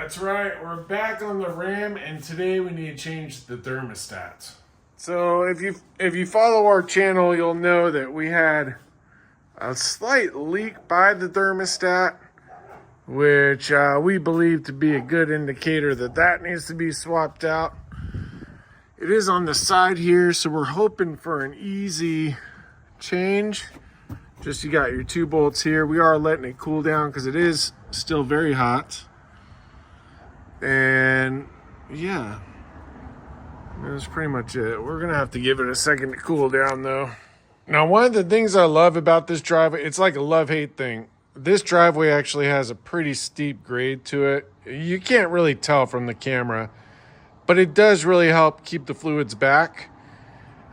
That's right, we're back on the RAM, and today we need to change the thermostat. So if you follow our channel, you'll know that we had a slight leak by the thermostat, which we believe to be a good indicator that needs to be swapped out. It is on the side here, so we're hoping for an easy change. Just you got your 2 bolts here. We are letting it cool down because it is still very hot. And yeah, that's pretty much it. We're gonna have to give it a second to cool down though. Now, one of the things I love about this driveway, it's like a love-hate thing. This driveway actually has a pretty steep grade to it. You can't really tell from the camera, but it does really help keep the fluids back.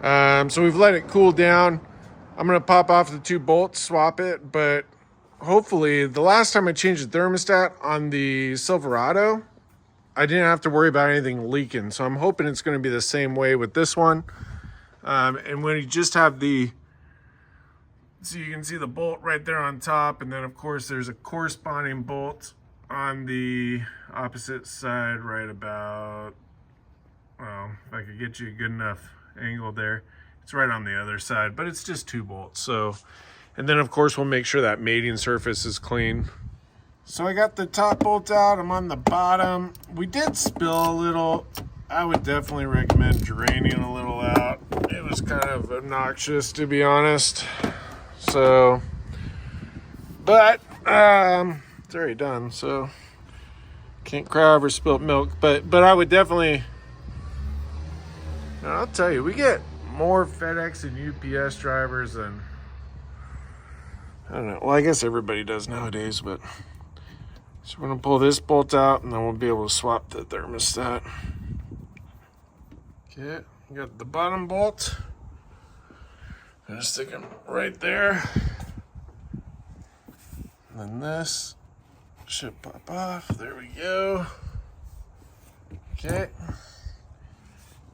So we've let it cool down. I'm gonna pop off the 2 bolts, swap it, but hopefully the last time I changed the thermostat on the Silverado, I didn't have to worry about anything leaking. So I'm hoping it's going to be the same way with this one. And when you just have so you can see the bolt right there on top. And then of course there's a corresponding bolt on the opposite side right about, well, if I could get you a good enough angle there. It's right on the other side, but it's just 2 bolts. So, and then of course we'll make sure that mating surface is clean. So I got the top bolt out, I'm on the bottom. We did spill a little. I would definitely recommend draining a little out. It was kind of obnoxious, to be honest. So, but it's already done, so can't cry over spilt milk. But I would definitely, I'll tell you, we get more FedEx and UPS drivers than, I don't know, well, I guess everybody does nowadays, but so we're gonna pull this bolt out and then we'll be able to swap the thermostat. Okay, we got the bottom bolt. I'm gonna stick them right there. And then this should pop off. There we go. Okay.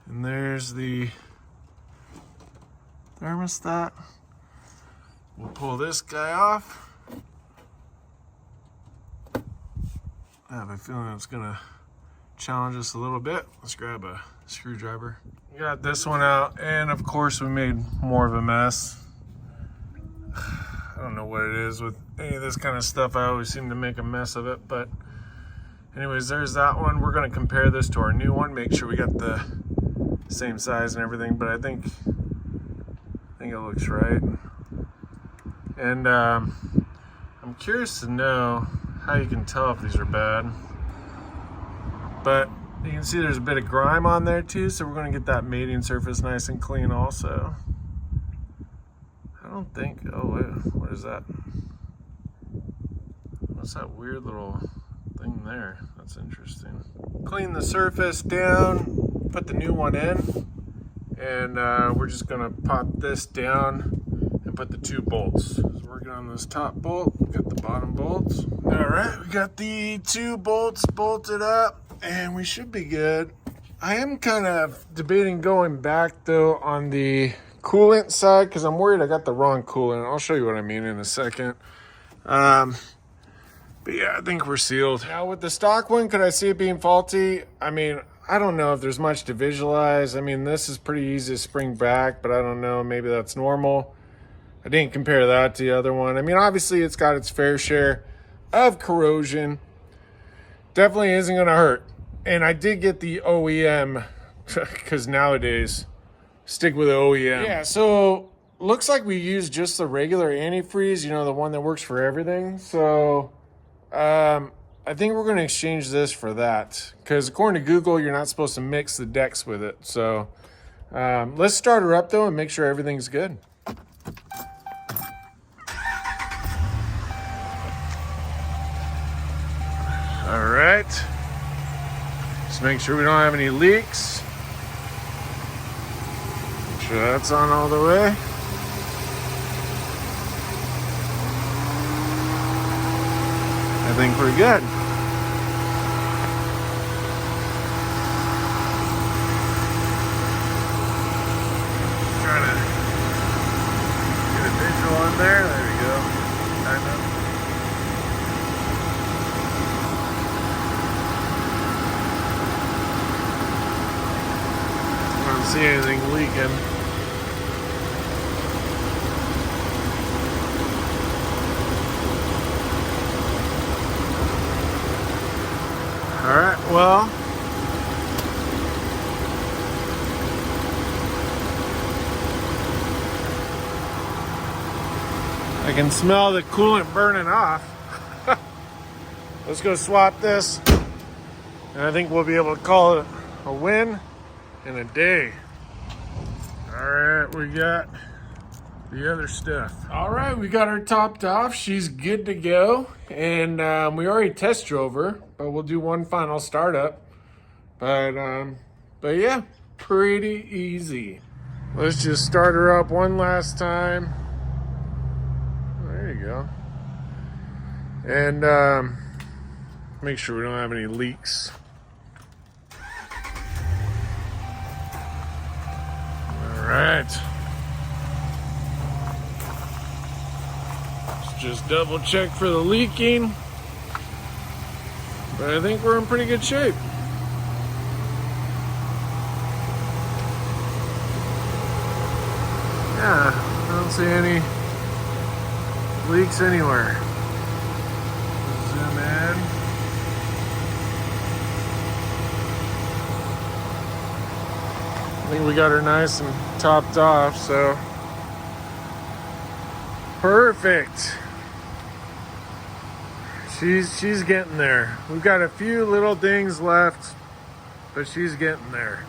And there's the thermostat. We'll pull this guy off. I have a feeling it's gonna challenge us a little bit. Let's grab a screwdriver. We got this one out, and of course we made more of a mess. I don't know what it is with any of this kind of stuff. I always seem to make a mess of it, but anyways, there's that one. We're gonna compare this to our new one, make sure we got the same size and everything, but I think it looks right. And I'm curious to know how you can tell if these are bad, but you can see there's a bit of grime on there too, so we're going to get that mating surface nice and clean also. I don't think, oh wait, what is that? What's that weird little thing there? That's interesting. Clean the surface down, put the new one in, and we're just going to pop this down and put the 2 bolts. So working on this top bolt, got the bottom bolts. All right, we got the 2 bolts bolted up and we should be good. I am kind of debating going back though on the coolant side because I'm worried I got the wrong coolant. I'll show you what I mean in a second. But yeah, I think we're sealed. Now with the stock one, could I see it being faulty? I mean, I don't know if there's much to visualize. I mean, this is pretty easy to spring back, but I don't know, maybe that's normal. I didn't compare that to the other one. I mean, obviously it's got its fair share of corrosion. Definitely isn't gonna hurt. And I did get the OEM, because nowadays, stick with the OEM. Yeah, so looks like we used just the regular antifreeze, you know, the one that works for everything. So I think we're gonna exchange this for that, because according to Google, you're not supposed to mix the decks with it. So let's start her up though and make sure everything's good. All right, just make sure we don't have any leaks. Make sure that's on all the way. I think we're good. Trying to get a visual on there. There we go. Kind of. see anything leaking. All right, well, I can smell the coolant burning off. Let's go swap this, and I think we'll be able to call it a win in a day. All right, we got the other stuff. All right, we got her topped off. She's good to go, and we already test drove her, but we'll do one final startup. But yeah, pretty easy. Let's just start her up one last time. There you go. And make sure we don't have any leaks. All right. Let's just double check for the leaking. But I think we're in pretty good shape. Yeah, I don't see any leaks anywhere. Zoom in. I think we got her nice and topped off, so perfect. She's getting there. We've got a few little things left, but she's getting there.